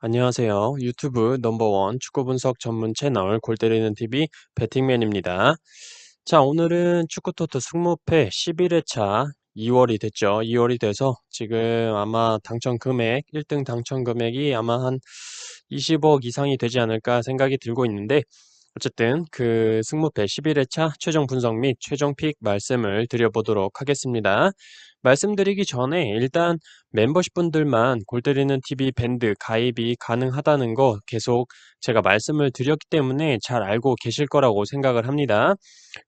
안녕하세요. 유튜브 넘버원 축구 분석 전문 채널 골 때리는 TV 배팅맨입니다. 자, 오늘은 축구 토토 승무패 11회차 2월이 됐죠. 2월이 돼서 지금 아마 당첨 금액, 1등 당첨 금액이 아마 한 20억 이상이 되지 않을까 생각이 들고 있는데, 어쨌든 그 승무패 11회차 최종 분석 및 최종 픽 말씀을 드려보도록 하겠습니다. 말씀드리기 전에 일단 멤버십 분들만 골 때리는 TV 밴드 가입이 가능하다는 거 계속 제가 말씀을 드렸기 때문에 잘 알고 계실 거라고 생각을 합니다.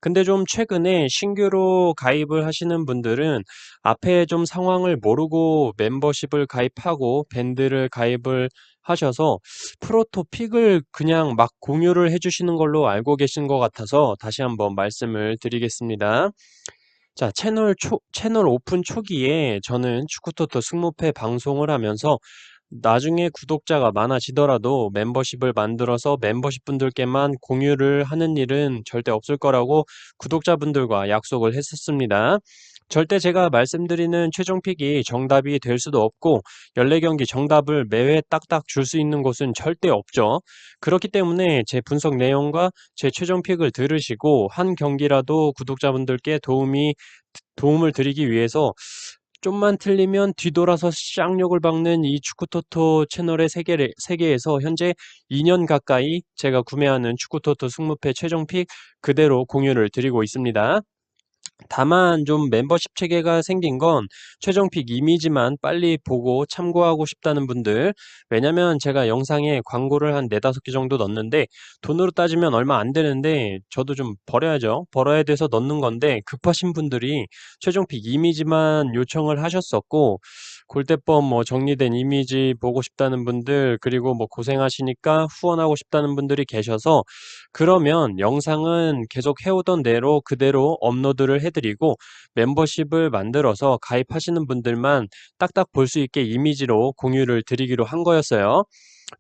근데 좀 최근에 신규로 가입을 하시는 분들은 앞에 좀 상황을 모르고 멤버십을 가입하고 밴드를 가입을 하셔서 프로토 픽을 그냥 막 공유를 해주시는 걸로 알고 계신 것 같아서 다시 한번 말씀을 드리겠습니다. 자, 채널 오픈 초기에 저는 축구토토 승무패 방송을 하면서 나중에 구독자가 많아지더라도 멤버십을 만들어서 멤버십 분들께만 공유를 하는 일은 절대 없을 거라고 구독자분들과 약속을 했었습니다. 절대 제가 말씀드리는 최종 픽이 정답이 될 수도 없고 14경기 정답을 매회 딱딱 줄 수 있는 곳은 절대 없죠. 그렇기 때문에 제 분석 내용과 제 최종 픽을 들으시고 한 경기라도 구독자분들께 도움을 드리기 위해서 좀만 틀리면 뒤돌아서 쌍욕을 박는 이 축구토토 채널의 세계에서 현재 2년 가까이 제가 구매하는 축구토토 승무패 최종 픽 그대로 공유를 드리고 있습니다. 다만 좀 멤버십 체계가 생긴 건 최종 픽 이미지만 빨리 보고 참고하고 싶다는 분들, 왜냐면 제가 영상에 광고를 한 4-5개 정도 넣었는데 돈으로 따지면 얼마 안 되는데 저도 좀 벌어야죠. 벌어야 돼서 넣는 건데 급하신 분들이 최종 픽 이미지만 요청을 하셨었고, 골대법 뭐 정리된 이미지 보고 싶다는 분들, 그리고 뭐 고생하시니까 후원하고 싶다는 분들이 계셔서, 그러면 영상은 계속 해오던 대로 그대로 업로드를 해드리고 멤버십을 만들어서 가입하시는 분들만 딱딱 볼 수 있게 이미지로 공유를 드리기로 한 거였어요.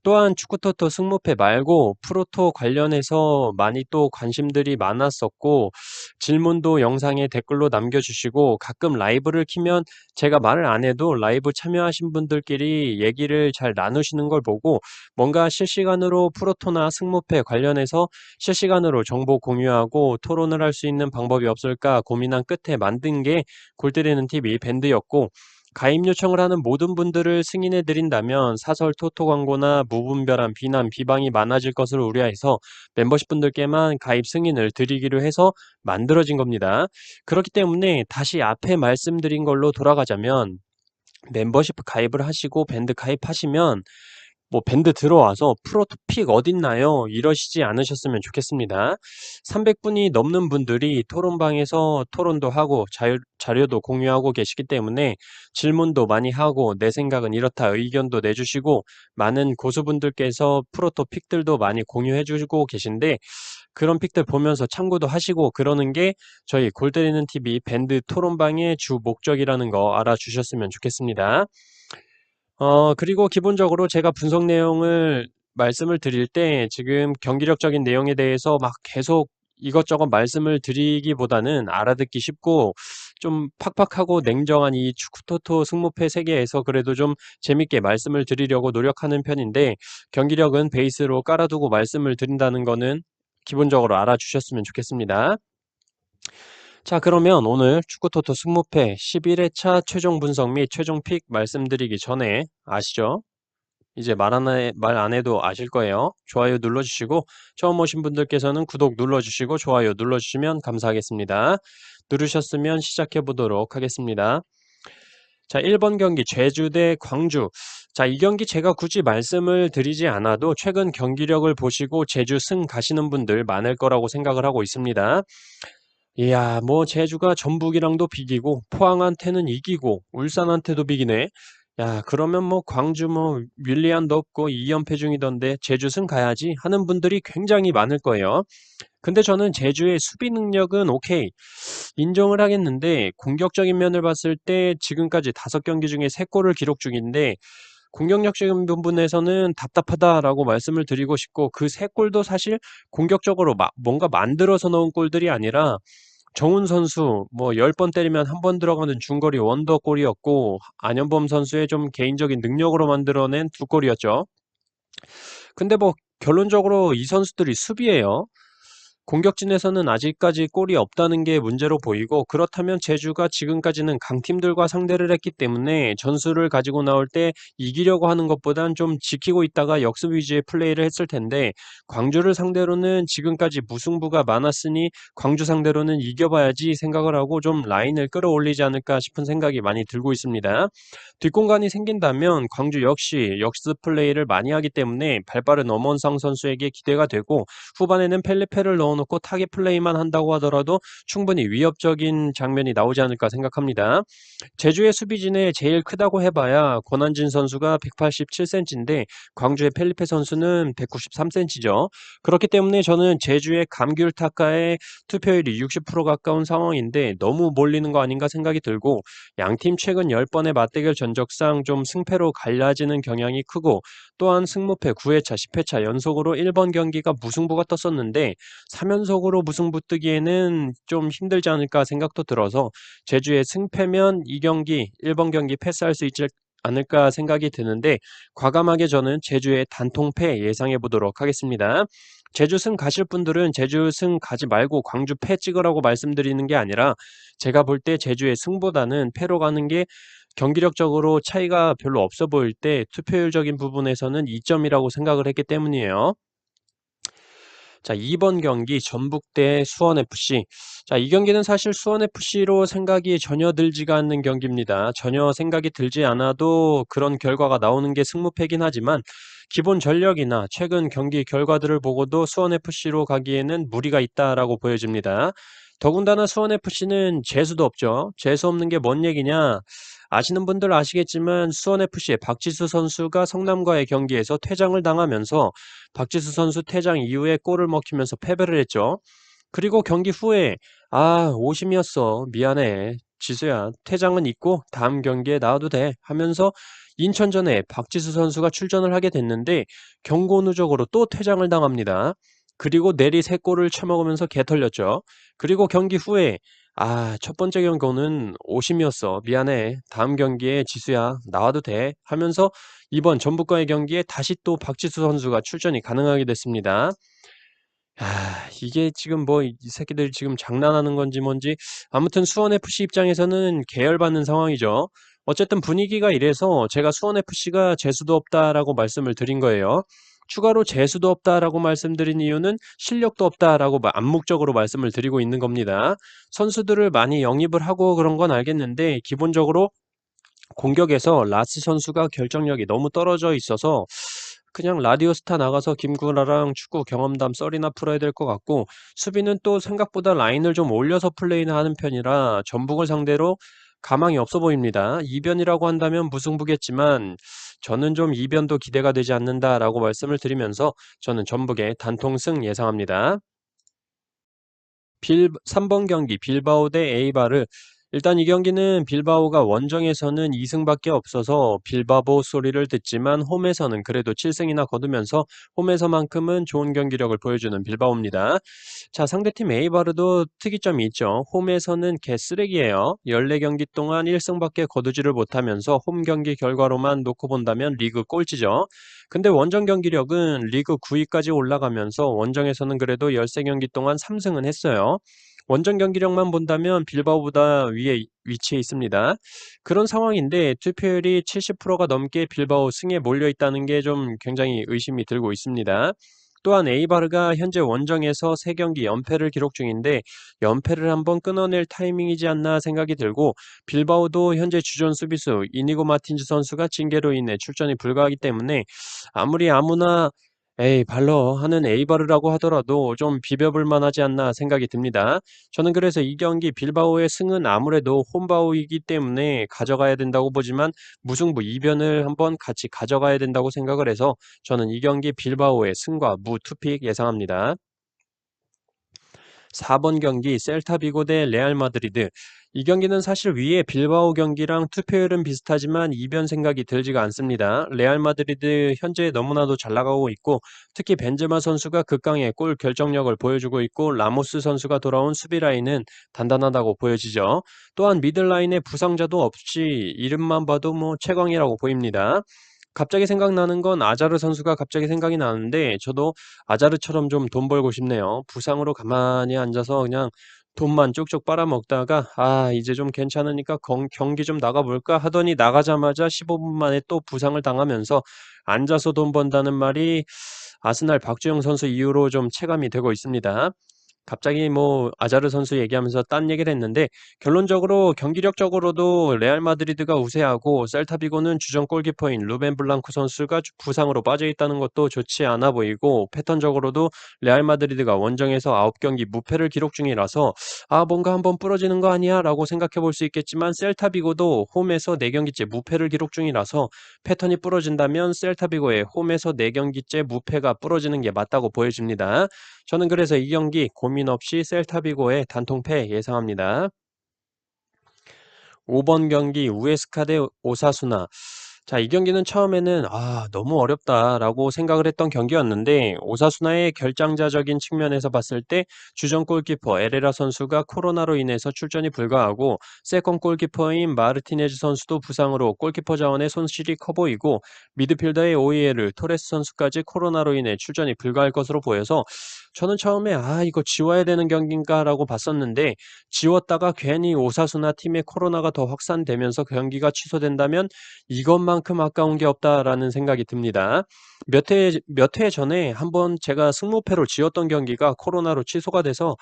또한 축구토토 승무패 말고 프로토 관련해서 많이 또 관심들이 많았었고, 질문도 영상에 댓글로 남겨주시고, 가끔 라이브를 키면 제가 말을 안 해도 라이브 참여하신 분들끼리 얘기를 잘 나누시는 걸 보고 뭔가 실시간으로 프로토나 승무패 관련해서 실시간으로 정보 공유하고 토론을 할 수 있는 방법이 없을까 고민한 끝에 만든 게 골때리는 TV 밴드였고, 가입 요청을 하는 모든 분들을 승인해 드린다면 사설 토토 광고나 무분별한 비난, 비방이 많아질 것을 우려해서 멤버십 분들께만 가입 승인을 드리기로 해서 만들어진 겁니다. 그렇기 때문에 다시 앞에 말씀드린 걸로 돌아가자면, 멤버십 가입을 하시고 밴드 가입하시면 뭐 밴드 들어와서 프로토 픽 어딨나요? 이러시지 않으셨으면 좋겠습니다. 300분이 넘는 분들이 토론방에서 토론도 하고 자료도 공유하고 계시기 때문에 질문도 많이 하고 내 생각은 이렇다 의견도 내주시고 많은 고수분들께서 프로토 픽들도 많이 공유해주고 계신데, 그런 픽들 보면서 참고도 하시고 그러는 게 저희 골 때리는 TV 밴드 토론방의 주 목적이라는 거 알아주셨으면 좋겠습니다. 그리고 기본적으로 제가 분석 내용을 말씀을 드릴 때 지금 경기력적인 내용에 대해서 막 계속 이것저것 말씀을 드리기보다는 알아듣기 쉽고 좀 팍팍하고 냉정한 이 축구토토 승무패 세계에서 그래도 좀 재밌게 말씀을 드리려고 노력하는 편인데, 경기력은 베이스로 깔아두고 말씀을 드린다는 거는 기본적으로 알아주셨으면 좋겠습니다. 자, 그러면 오늘 축구토토 승무패 11회차 최종 분석 및 최종 픽 말씀드리기 전에 아시죠? 이제 말 안 해도 아실 거예요. 좋아요 눌러주시고, 처음 오신 분들께서는 구독 눌러주시고 좋아요 눌러주시면 감사하겠습니다. 누르셨으면 시작해 보도록 하겠습니다. 자, 1번 경기 제주 대 광주. 자, 이 경기 제가 굳이 말씀을 드리지 않아도 최근 경기력을 보시고 제주 승 가시는 분들 많을 거라고 생각을 하고 있습니다. 이야, 뭐 제주가 전북이랑도 비기고 포항한테는 이기고 울산한테도 비기네. 야, 그러면 뭐 광주 뭐 윌리안도 없고 2연패 중이던데 제주 승 가야지 하는 분들이 굉장히 많을 거예요. 근데 저는 제주의 수비 능력은 오케이, 인정을 하겠는데, 공격적인 면을 봤을 때 지금까지 5경기 중에 3골을 기록 중인데 공격력적인 부분에서는 답답하다라고 말씀을 드리고 싶고, 그 3골도 사실 공격적으로 뭔가 만들어서 넣은 골들이 아니라 정훈 선수 뭐 10번 때리면 한 번 들어가는 중거리 원더골이었고, 안현범 선수의 좀 개인적인 능력으로 만들어낸 2골이었죠. 근데 뭐 결론적으로 이 선수들이 수비예요. 공격진에서는 아직까지 골이 없다는 게 문제로 보이고, 그렇다면 제주가 지금까지는 강팀들과 상대를 했기 때문에 전술을 가지고 나올 때 이기려고 하는 것보단 좀 지키고 있다가 역습 위주의 플레이를 했을 텐데, 광주를 상대로는 지금까지 무승부가 많았으니 광주 상대로는 이겨봐야지 생각을 하고 좀 라인을 끌어올리지 않을까 싶은 생각이 많이 들고 있습니다. 뒷공간이 생긴다면 광주 역시 역습 플레이를 많이 하기 때문에 발빠른 엄원상 선수에게 기대가 되고, 후반에는 펠리페를 넣어놓고 타겟 플레이만 한다고 하더라도 충분히 위협적인 장면이 나오지 않을까 생각합니다. 제주의 수비진에 제일 크다고 해봐야 권한진 선수가 187cm인데 광주의 펠리페 선수는 193cm죠. 그렇기 때문에 저는 제주의 감귤 타카의 투표율이 60% 가까운 상황인데 너무 몰리는 거 아닌가 생각이 들고, 양팀 최근 10번의 맞대결 전적상 좀 승패로 갈라지는 경향이 크고, 또한 승무패 9회차, 10회차 연속으로 1번 경기가 무승부가 떴었는데 3연속으로 무승부 뜨기에는 좀 힘들지 않을까 생각도 들어서 제주의 승패면 이 경기, 1번 경기 패스할 수 있지 않을까 생각이 드는데, 과감하게 저는 제주의 단통패 예상해 보도록 하겠습니다. 제주 승 가실 분들은 제주 승 가지 말고 광주 패 찍으라고 말씀드리는 게 아니라, 제가 볼 때 제주의 승보다는 패로 가는 게 경기력적으로 차이가 별로 없어 보일 때 투표율적인 부분에서는 이점이라고 생각을 했기 때문이에요. 자, 2번 경기 전북대 수원FC. 자, 이 경기는 사실 수원FC로 생각이 전혀 들지가 않는 경기입니다. 전혀 생각이 들지 않아도 그런 결과가 나오는 게 승무패긴 하지만, 기본 전력이나 최근 경기 결과들을 보고도 수원FC로 가기에는 무리가 있다라고 보여집니다. 더군다나 수원FC는 재수도 없죠. 재수 없는 게 뭔 얘기냐? 아시는 분들 아시겠지만 수원FC의 박지수 선수가 성남과의 경기에서 퇴장을 당하면서 박지수 선수 퇴장 이후에 골을 먹히면서 패배를 했죠. 그리고 경기 후에 오심이었어. 미안해. 지수야. 퇴장은 있고 다음 경기에 나와도 돼. 하면서 인천전에 박지수 선수가 출전을 하게 됐는데 경고 누적으로 또 퇴장을 당합니다. 그리고 내리 3골을 쳐먹으면서 개털렸죠. 그리고 경기 후에 첫 번째 경고는 오심이었어. 미안해. 다음 경기에 지수야. 나와도 돼. 하면서 이번 전북과의 경기에 다시 또 박지수 선수가 출전이 가능하게 됐습니다. 이게 지금 뭐 이 새끼들 지금 장난하는 건지 뭔지, 아무튼 수원FC 입장에서는 계열받는 상황이죠. 어쨌든 분위기가 이래서 제가 수원FC가 재수도 없다라고 말씀을 드린 거예요. 추가로 재수도 없다라고 말씀드린 이유는 실력도 없다라고 암묵적으로 말씀을 드리고 있는 겁니다. 선수들을 많이 영입을 하고 그런 건 알겠는데, 기본적으로 공격에서 라스 선수가 결정력이 너무 떨어져 있어서 그냥 라디오스타 나가서 김구라랑 축구 경험담 썰이나 풀어야 될 것 같고, 수비는 또 생각보다 라인을 좀 올려서 플레이는 하는 편이라 전북을 상대로 가망이 없어 보입니다. 이변이라고 한다면 무승부겠지만 저는 좀 이변도 기대가 되지 않는다라고 말씀을 드리면서 저는 전북의 단통승 예상합니다. 3번 경기 빌바오 대 에이바르. 일단 이 경기는 빌바오가 원정에서는 2승밖에 없어서 빌바보 소리를 듣지만 홈에서는 그래도 7승이나 거두면서 홈에서만큼은 좋은 경기력을 보여주는 빌바오입니다. 자, 상대팀 에이바르도 특이점이 있죠. 홈에서는 개쓰레기예요. 14경기 동안 1승밖에 거두지를 못하면서 홈 경기 결과로만 놓고 본다면 리그 꼴찌죠. 근데 원정 경기력은 리그 9위까지 올라가면서 원정에서는 그래도 13경기 동안 3승은 했어요. 원정 경기력만 본다면 빌바오보다 위에 위치해 있습니다. 그런 상황인데 투표율이 70%가 넘게 빌바오 승에 몰려 있다는 게 좀 굉장히 의심이 들고 있습니다. 또한 에이바르가 현재 원정에서 3경기 연패를 기록 중인데 연패를 한번 끊어낼 타이밍이지 않나 생각이 들고, 빌바오도 현재 주전 수비수 이니고 마틴즈 선수가 징계로 인해 출전이 불가하기 때문에 아무리 아무나 에이 발러 하는 에이바르라고 하더라도 좀 비벼볼 만하지 않나 생각이 듭니다. 저는 그래서 이 경기 빌바오의 승은 아무래도 홈바오이기 때문에 가져가야 된다고 보지만 무승부 이변을 한번 같이 가져가야 된다고 생각을 해서 저는 이 경기 빌바오의 승과 무 투픽 예상합니다. 4번 경기 셀타비고 대 레알 마드리드. 이 경기는 사실 위에 빌바오 경기랑 투표율은 비슷하지만 이변 생각이 들지가 않습니다. 레알 마드리드 현재 너무나도 잘 나가고 있고, 특히 벤제마 선수가 극강의 골 결정력을 보여주고 있고, 라모스 선수가 돌아온 수비 라인은 단단하다고 보여지죠. 또한 미들라인에 부상자도 없이 이름만 봐도 뭐 최강이라고 보입니다. 갑자기 생각나는 건 아자르 선수가 갑자기 생각이 나는데 저도 아자르처럼 좀 돈 벌고 싶네요. 부상으로 가만히 앉아서 그냥 돈만 쪽쪽 빨아먹다가 '아 이제 좀 괜찮으니까 경기 좀 나가 볼까?' 하더니 나가자마자 15분 만에 또 부상을 당하면서 앉아서 돈 번다는 말이 아스날 박주영 선수 이후로 좀 체감이 되고 있습니다. 갑자기 뭐 아자르 선수 얘기하면서 딴 얘기를 했는데 결론적으로 경기력적으로도 레알 마드리드가 우세하고 셀타 비고는 주전 골키퍼인 루벤 블랑코 선수가 부상으로 빠져 있다는 것도 좋지 않아 보이고 패턴적으로도 레알 마드리드가 원정에서 9경기 무패를 기록 중이라서 뭔가 한번 부러지는 거 아니야라고 생각해 볼 수 있겠지만 셀타 비고도 홈에서 4경기째 무패를 기록 중이라서 패턴이 부러진다면 셀타 비고의 홈에서 4경기째 무패가 부러지는 게 맞다고 보여집니다. 저는 그래서 이 경기 고민 없이 셀타비고의 단통패 예상합니다. 5번 경기 우에스카 대 오사수나. 자, 이 경기는 처음에는 너무 어렵다라고 생각을 했던 경기였는데 오사수나의 결정자적인 측면에서 봤을 때 주전 골키퍼 에레라 선수가 코로나로 인해서 출전이 불가하고 세컨 골키퍼인 마르티네즈 선수도 부상으로 골키퍼 자원의 손실이 커 보이고 미드필더의 오이에르, 토레스 선수까지 코로나로 인해 출전이 불가할 것으로 보여서 저는 처음에 이거 지워야 되는 경기인가라고 봤었는데 지웠다가 괜히 오사수나 팀의 코로나가 더 확산되면서 그 경기가 취소된다면 '이것만큼 아까운 게 없다.'라는 생각이 듭니다. 몇 해 전에 한번 제가 승무패로 지었던 경기가 코로나로 취소가 돼서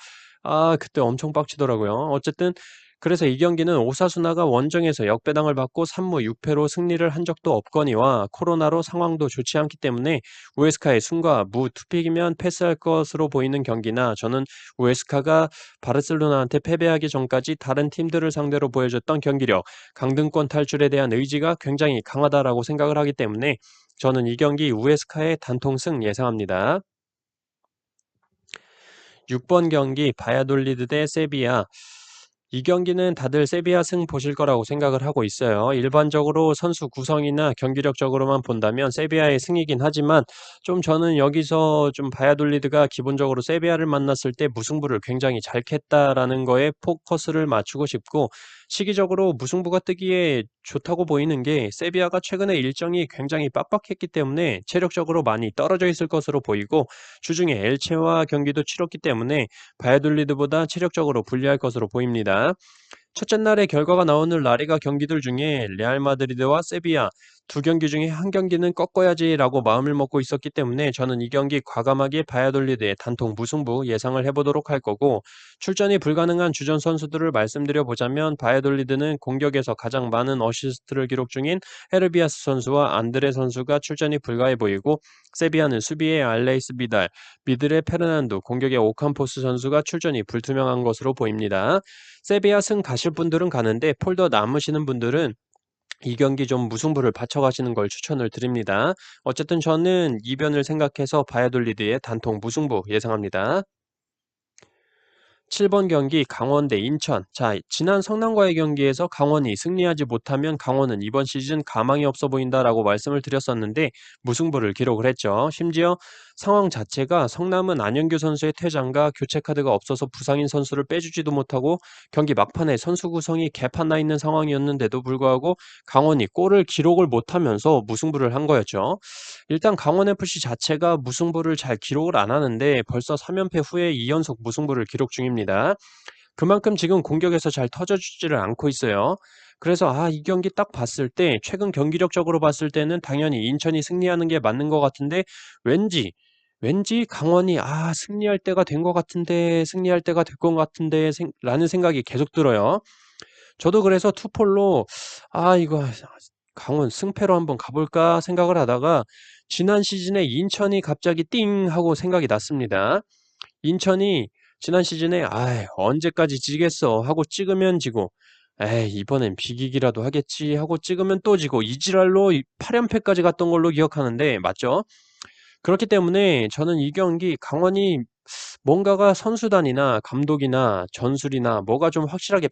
그때 엄청 빡치더라고요. 어쨌든 그래서 이 경기는 오사수나가 원정에서 역배당을 받고 3무 6패로 승리를 한 적도 없거니와 코로나로 상황도 좋지 않기 때문에 우에스카의 승과 무 투픽이면 패스할 것으로 보이는 경기나 저는 우에스카가 바르셀로나한테 패배하기 전까지 다른 팀들을 상대로 보여줬던 경기력, 강등권 탈출에 대한 의지가 굉장히 강하다라고 생각을 하기 때문에 저는 이 경기 우에스카의 단통승 예상합니다. 6번 경기 바야돌리드 대 세비야. 이 경기는 다들 세비야 승 보실 거라고 생각을 하고 있어요. 일반적으로 선수 구성이나 경기력적으로만 본다면 세비야의 승이긴 하지만 좀 저는 여기서 좀 바야돌리드가 기본적으로 세비야를 만났을 때 무승부를 굉장히 잘 캤다라는 거에 포커스를 맞추고 싶고 시기적으로 무승부가 뜨기에 좋다고 보이는 게 세비야가 최근에 일정이 굉장히 빡빡했기 때문에 체력적으로 많이 떨어져 있을 것으로 보이고 주중에 엘체와 경기도 치렀기 때문에 바이돌리드보다 체력적으로 불리할 것으로 보입니다. 첫째 날의 결과가 나오는 라리가 경기들 중에 레알 마드리드와 세비야 두 경기 중에 한 경기는 꺾어야지라고 마음을 먹고 있었기 때문에 저는 이 경기 과감하게 바야돌리드의 단통 무승부 예상을 해보도록 할 거고 출전이 불가능한 주전 선수들을 말씀드려 보자면 바야돌리드는 공격에서 가장 많은 어시스트를 기록 중인 헤르비아스 선수와 안드레 선수가 출전이 불가해 보이고 세비야는 수비의 알레이스 비달, 미들의 페르난도, 공격의 오캄포스 선수가 출전이 불투명한 것으로 보입니다. 세비야 승 가실 분들은 가는데 폴더 남으시는 분들은 이 경기 좀 무승부를 바쳐가시는 걸 추천을 드립니다. 어쨌든 저는 이변을 생각해서 바야돌리드의 단통 무승부 예상합니다. 7번 경기 강원 대 인천. 자, 지난 성남과의 경기에서 강원이 승리하지 못하면 강원은 이번 시즌 가망이 없어 보인다라고 말씀을 드렸었는데 무승부를 기록을 했죠. 심지어 상황 자체가 성남은 안영규 선수의 퇴장과 교체 카드가 없어서 부상인 선수를 빼주지도 못하고 경기 막판에 선수 구성이 개판나 있는 상황이었는데도 불구하고 강원이 골을 기록을 못하면서 무승부를 한 거였죠. 일단 강원FC 자체가 무승부를 잘 기록을 안 하는데 벌써 3연패 후에 2연속 무승부를 기록 중입니다. 그만큼 지금 공격에서 잘 터져주지를 않고 있어요. 그래서 이 경기 딱 봤을 때 최근 경기력적으로 봤을 때는 당연히 인천이 승리하는 게 맞는 것 같은데 왠지 강원이 승리할 때가 된 것 같은데 승리할 때가 될 것 같은데 라는 생각이 계속 들어요. 저도 그래서 투폴로 이거 강원 승패로 한번 가볼까 생각을 하다가 지난 시즌에 인천이 갑자기 띵 하고 생각이 났습니다. 인천이 지난 시즌에 언제까지 지겠어 하고 찍으면 지고 에이 이번엔 비기기라도 하겠지 하고 찍으면 또 지고 이 지랄로 8연패까지 갔던 걸로 기억하는데 맞죠? 그렇기 때문에 저는 이 경기 강원이 뭔가가 선수단이나 감독이나 전술이나 뭐가 좀 확실하게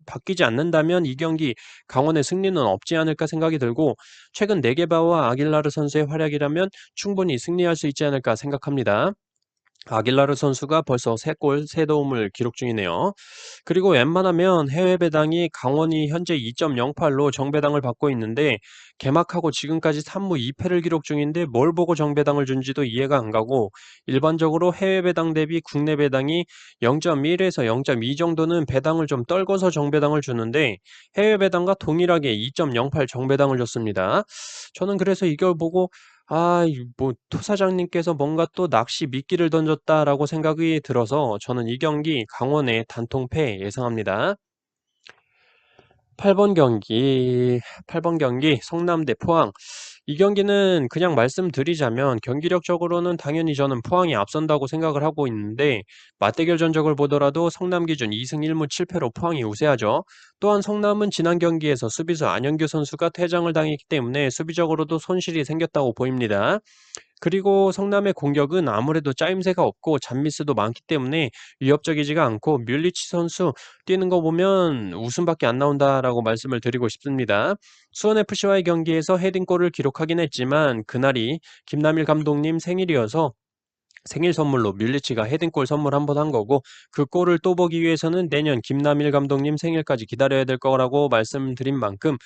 바뀌지 않는다면 이 경기 강원의 승리는 없지 않을까 생각이 들고 최근 네게바와 아길라르 선수의 활약이라면 충분히 승리할 수 있지 않을까 생각합니다. 아길라르 선수가 벌써 3골 3도움을 기록 중이네요. 그리고 웬만하면 해외 배당이 강원이 현재 2.08로 정배당을 받고 있는데 개막하고 지금까지 3무 2패를 기록 중인데 뭘 보고 정배당을 준지도 이해가 안 가고 일반적으로 해외 배당 대비 국내 배당이 0.1에서 0.2 정도는 배당을 좀 떨궈서 정배당을 주는데 해외 배당과 동일하게 2.08 정배당을 줬습니다. 저는 그래서 이걸 보고 토 사장님께서 뭔가 또 낚시 미끼를 던졌다라고 생각이 들어서 저는 이 경기 강원의 단통패 예상합니다. 8번 경기, 8번 경기 성남 대 포항. 이 경기는 그냥 말씀드리자면 경기력적으로는 당연히 저는 포항이 앞선다고 생각을 하고 있는데 맞대결 전적을 보더라도 성남 기준 2승 1무 7패로 포항이 우세하죠. 또한 성남은 지난 경기에서 수비수 안현규 선수가 퇴장을 당했기 때문에 수비적으로도 손실이 생겼다고 보입니다. 그리고 성남의 공격은 아무래도 짜임새가 없고 잔미스도 많기 때문에 위협적이지가 않고 뮬리치 선수 뛰는 거 보면 웃음밖에 안 나온다라고 말씀을 드리고 싶습니다. 수원FC와의 경기에서 헤딩골을 기록하긴 했지만 그날이 김남일 감독님 생일이어서 생일 선물로 뮬리치가 헤딩골 선물 한 번 한 거고 그 골을 또 보기 위해서는 내년 김남일 감독님 생일까지 기다려야 될 거라고 말씀드린 만큼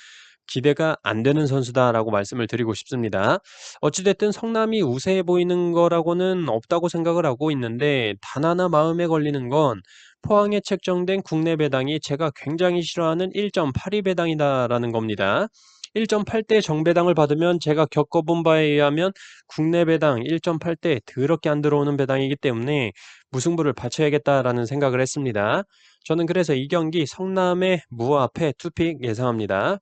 기대가 안 되는 선수다라고 말씀을 드리고 싶습니다. 어찌됐든 성남이 우세해 보이는 거라고는 없다고 생각을 하고 있는데 단 하나 마음에 걸리는 건 포항에 책정된 국내 배당이 제가 굉장히 싫어하는 1.82 배당이다라는 겁니다. 1.8대 정배당을 받으면 제가 겪어본 바에 의하면 국내 배당 1.8대 더럽게 안 들어오는 배당이기 때문에 무승부를 바쳐야겠다라는 생각을 했습니다. 저는 그래서 이 경기 성남의 무합패 투픽 예상합니다.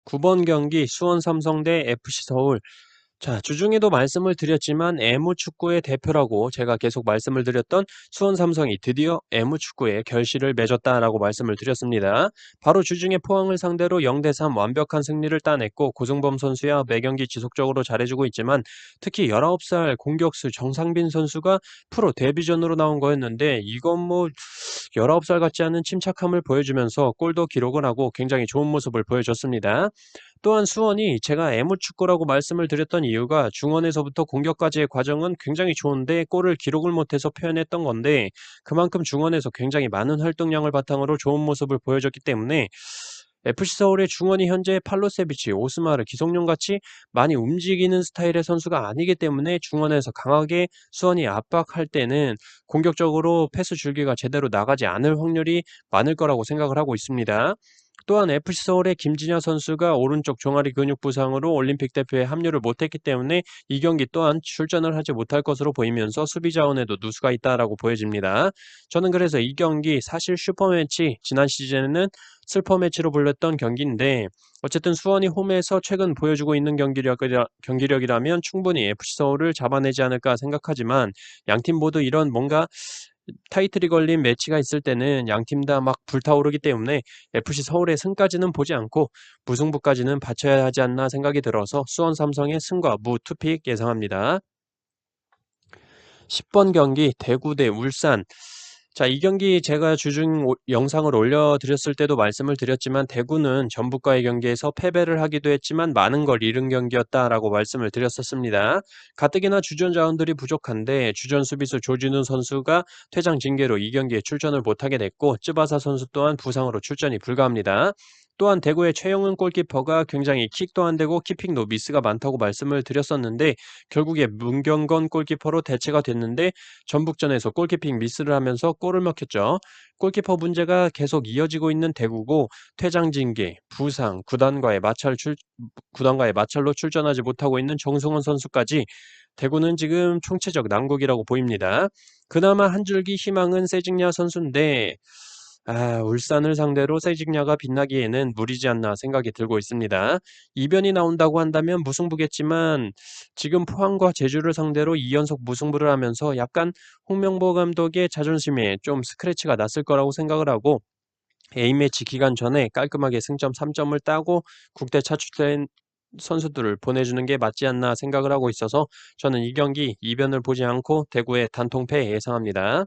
9번 경기 수원 삼성 대 FC 서울. 자, 주중에도 말씀을 드렸지만 애무축구의 대표라고 제가 계속 말씀을 드렸던 수원 삼성이 드디어 애무축구에 결실을 맺었다라고 말씀을 드렸습니다. 바로 주중에 포항을 상대로 0대3 완벽한 승리를 따냈고 고승범 선수야 매경기 지속적으로 잘해주고 있지만 특히 19살 공격수 정상빈 선수가 프로 데뷔전으로 나온 거였는데 이건 뭐 19살 같지 않은 침착함을 보여주면서 골도 기록을 하고 굉장히 좋은 모습을 보여줬습니다. 또한 수원이 제가 애물축구라고 말씀을 드렸던 이유가 중원에서부터 공격까지의 과정은 굉장히 좋은데 골을 기록을 못해서 표현했던 건데 그만큼 중원에서 굉장히 많은 활동량을 바탕으로 좋은 모습을 보여줬기 때문에 FC 서울의 중원이 현재 팔로세비치, 오스마르, 기성용 같이 많이 움직이는 스타일의 선수가 아니기 때문에 중원에서 강하게 수원이 압박할 때는 공격적으로 패스 줄기가 제대로 나가지 않을 확률이 많을 거라고 생각을 하고 있습니다. 또한 FC 서울의 김진야 선수가 오른쪽 종아리 근육 부상으로 올림픽 대표에 합류를 못했기 때문에 이 경기 또한 출전을 하지 못할 것으로 보이면서 수비 자원에도 누수가 있다라고 보여집니다. 저는 그래서 이 경기 사실 슈퍼매치 지난 시즌에는 슬퍼 매치로 불렸던 경기인데 어쨌든 수원이 홈에서 최근 보여주고 있는 경기력이라면 충분히 FC 서울을 잡아내지 않을까 생각하지만 양팀 모두 이런 뭔가 타이틀이 걸린 매치가 있을 때는 양팀 다 막 불타오르기 때문에 FC 서울의 승까지는 보지 않고 무승부까지는 바쳐야 하지 않나 생각이 들어서 수원 삼성의 승과 무 투픽 예상합니다. 10번 경기 대구 대 울산. 자, 이 경기 제가 주중 영상을 올려드렸을 때도 말씀을 드렸지만 대구는 전북과의 경기에서 패배를 하기도 했지만 많은 걸 잃은 경기였다라고 말씀을 드렸었습니다. 가뜩이나 주전 자원들이 부족한데 주전 수비수 조진우 선수가 퇴장 징계로 이 경기에 출전을 못하게 됐고 쯔바사 선수 또한 부상으로 출전이 불가합니다. 또한 대구의 최영은 골키퍼가 굉장히 킥도 안 되고 키핑도 미스가 많다고 말씀을 드렸었는데 결국에 문경건 골키퍼로 대체가 됐는데 전북전에서 골키핑 미스를 하면서 골을 먹혔죠. 골키퍼 문제가 계속 이어지고 있는 대구고 퇴장 징계, 부상, 구단과의 마찰로 출전하지 못하고 있는 정승원 선수까지 대구는 지금 총체적 난국이라고 보입니다. 그나마 한 줄기 희망은 세징야 선수인데 울산을 상대로 세징야가 빛나기에는 무리지 않나 생각이 들고 있습니다. 이변이 나온다고 한다면 무승부겠지만 지금 포항과 제주를 상대로 2연속 무승부를 하면서 약간 홍명보 감독의 자존심에 좀 스크래치가 났을 거라고 생각을 하고 A매치 기간 전에 깔끔하게 승점 3점을 따고 국대 차출된 선수들을 보내주는 게 맞지 않나 생각을 하고 있어서 저는 이 경기 이변을 보지 않고 대구의 단통패 예상합니다.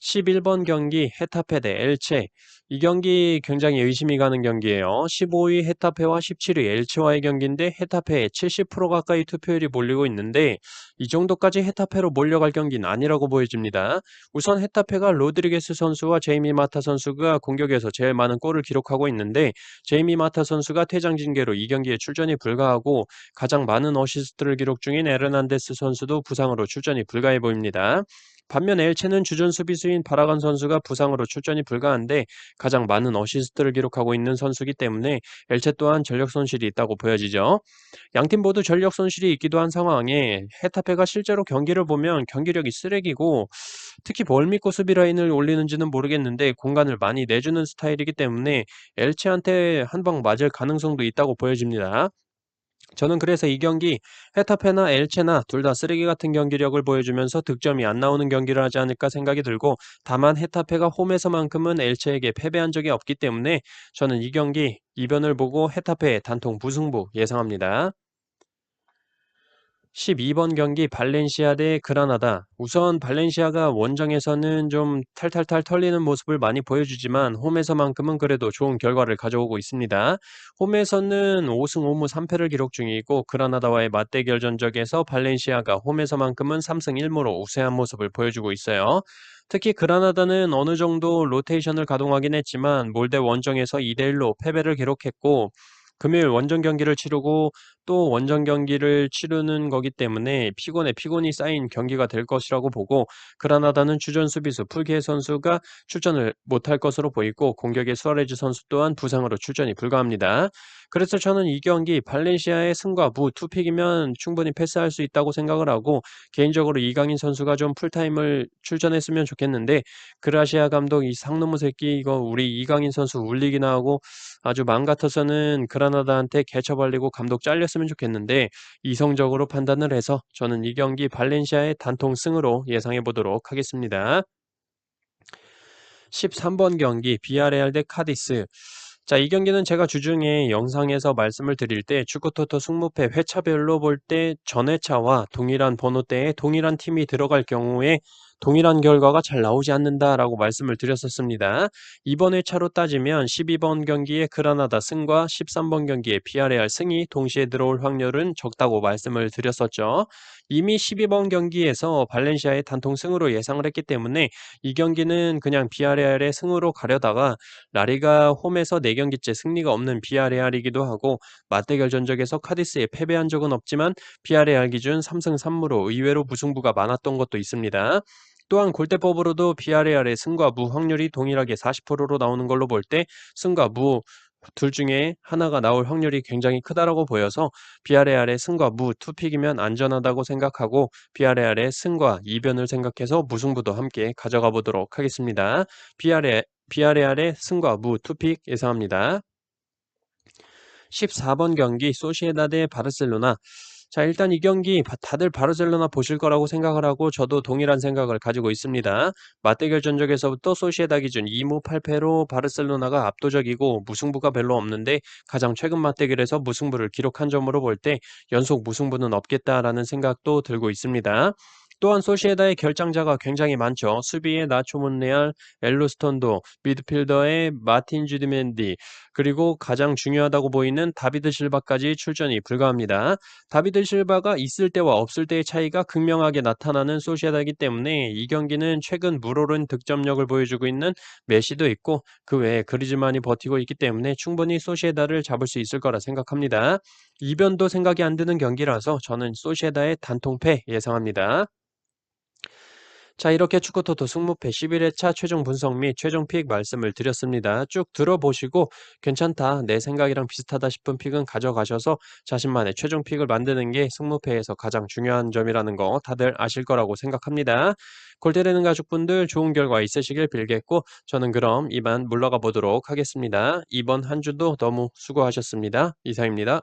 11번 경기 헤타페 대 엘체. 이 경기 굉장히 의심이 가는 경기예요. 15위 헤타페와 17위 엘체와의 경기인데 헤타페에 70% 가까이 투표율이 몰리고 있는데 이 정도까지 헤타페로 몰려갈 경기는 아니라고 보여집니다. 우선 헤타페가 로드리게스 선수와 제이미 마타 선수가 공격에서 제일 많은 골을 기록하고 있는데 제이미 마타 선수가 퇴장 징계로 이 경기에 출전이 불가하고 가장 많은 어시스트를 기록 중인 에르난데스 선수도 부상으로 출전이 불가해 보입니다. 반면 엘체는 주전 수비수인 바라간 선수가 부상으로 출전이 불가한데 가장 많은 어시스트를 기록하고 있는 선수이기 때문에 엘체 또한 전력 손실이 있다고 보여지죠. 양팀 모두 전력 손실이 있기도 한 상황에 헤타페가 실제로 경기를 보면 경기력이 쓰레기고 특히 뭘 믿고 수비 라인을 올리는지는 모르겠는데 공간을 많이 내주는 스타일이기 때문에 엘체한테 한 방 맞을 가능성도 있다고 보여집니다. 저는 그래서 이 경기 헤타페나 엘체나 둘 다 쓰레기 같은 경기력을 보여주면서 득점이 안 나오는 경기를 하지 않을까 생각이 들고 다만 헤타페가 홈에서만큼은 엘체에게 패배한 적이 없기 때문에 저는 이 경기 이변을 보고 헤타페의 단통 무승부 예상합니다. 12번 경기 발렌시아 대 그라나다. 우선 발렌시아가 원정에서는 좀 탈탈탈 털리는 모습을 많이 보여주지만 홈에서만큼은 그래도 좋은 결과를 가져오고 있습니다. 홈에서는 5승 5무 3패를 기록 중이고 그라나다와의 맞대결 전적에서 발렌시아가 홈에서만큼은 3승 1무로 우세한 모습을 보여주고 있어요. 특히 그라나다는 어느 정도 로테이션을 가동하긴 했지만 몰데 원정에서 2대1로 패배를 기록했고 금요일 원정 경기를 치르고 또 원정 경기를 치르는 거기 때문에 피곤에 피곤이 쌓인 경기가 될 것이라고 보고 그라나다는 주전 수비수 풀게 선수가 출전을 못할 것으로 보이고 공격의 수아레즈 선수 또한 부상으로 출전이 불가합니다. 그래서 저는 이 경기 발렌시아의 승과 무 투픽이면 충분히 패스할 수 있다고 생각을 하고 개인적으로 이강인 선수가 좀 풀타임을 출전했으면 좋겠는데 그라시아 감독 이 상놈의 새끼 이거 우리 이강인 선수 울리기나 하고 아주 맘 같아서는 그라나다한테 개처발리고 감독 잘렸으면 좋겠는데 이성적으로 판단을 해서 저는 이 경기 발렌시아의 단통 승으로 예상해 보도록 하겠습니다. 13번 경기 비아레알 대 카디스. 자, 이 경기는 제가 주중에 영상에서 말씀을 드릴 때 축구토토 승무패 회차별로 볼 때 전회차와 동일한 번호대에 동일한 팀이 들어갈 경우에 동일한 결과가 잘 나오지 않는다라고 말씀을 드렸었습니다. 이번 회차로 따지면 12번 경기에 그라나다 승과 13번 경기에 비아레알 승이 동시에 들어올 확률은 적다고 말씀을 드렸었죠. 이미 12번 경기에서 발렌시아의 단통 승으로 예상을 했기 때문에 이 경기는 그냥 비아레알의 승으로 가려다가 라리가 홈에서 4경기째 승리가 없는 비아레알이기도 하고 맞대결 전적에서 카디스에 패배한 적은 없지만 비아레알 기준 3승 3무로 의외로 무승부가 많았던 것도 있습니다. 또한 골대법으로도 비아레알의 승과 무 확률이 동일하게 40%로 나오는 걸로 볼 때 승과 무 둘 중에 하나가 나올 확률이 굉장히 크다라고 보여서 비아레알의 승과 무 투픽이면 안전하다고 생각하고 비아레알의 승과 이변을 생각해서 무승부도 함께 가져가 보도록 하겠습니다. 비아레알의 승과 무 투픽 예상합니다. 14번 경기 소시에다드 바르셀로나. 자, 일단 이 경기 다들 바르셀로나 보실 거라고 생각을 하고 저도 동일한 생각을 가지고 있습니다. 맞대결 전적에서부터 소시에다 기준 2무 8패로 바르셀로나가 압도적이고 무승부가 별로 없는데 가장 최근 맞대결에서 무승부를 기록한 점으로 볼 때 연속 무승부는 없겠다라는 생각도 들고 있습니다. 또한 소시에다의 결장자가 굉장히 많죠. 수비의 나초 몬레알, 엘로스턴도, 미드필더의 마틴 주디멘디, 그리고 가장 중요하다고 보이는 다비드 실바까지 출전이 불가합니다. 다비드 실바가 있을 때와 없을 때의 차이가 극명하게 나타나는 소시에다이기 때문에 이 경기는 최근 물오른 득점력을 보여주고 있는 메시도 있고 그 외에 그리즈만이 버티고 있기 때문에 충분히 소시에다를 잡을 수 있을 거라 생각합니다. 이변도 생각이 안 드는 경기라서 저는 소시에다의 단통패 예상합니다. 자, 이렇게 축구토토 승무패 11회차 최종 분석 및 최종 픽 말씀을 드렸습니다. 쭉 들어보시고 괜찮다, 내 생각이랑 비슷하다 싶은 픽은 가져가셔서 자신만의 최종 픽을 만드는 게 승무패에서 가장 중요한 점이라는 거 다들 아실 거라고 생각합니다. 골대되는 가족분들 좋은 결과 있으시길 빌겠고 저는 그럼 이만 물러가 보도록 하겠습니다. 이번 한 주도 너무 수고하셨습니다. 이상입니다.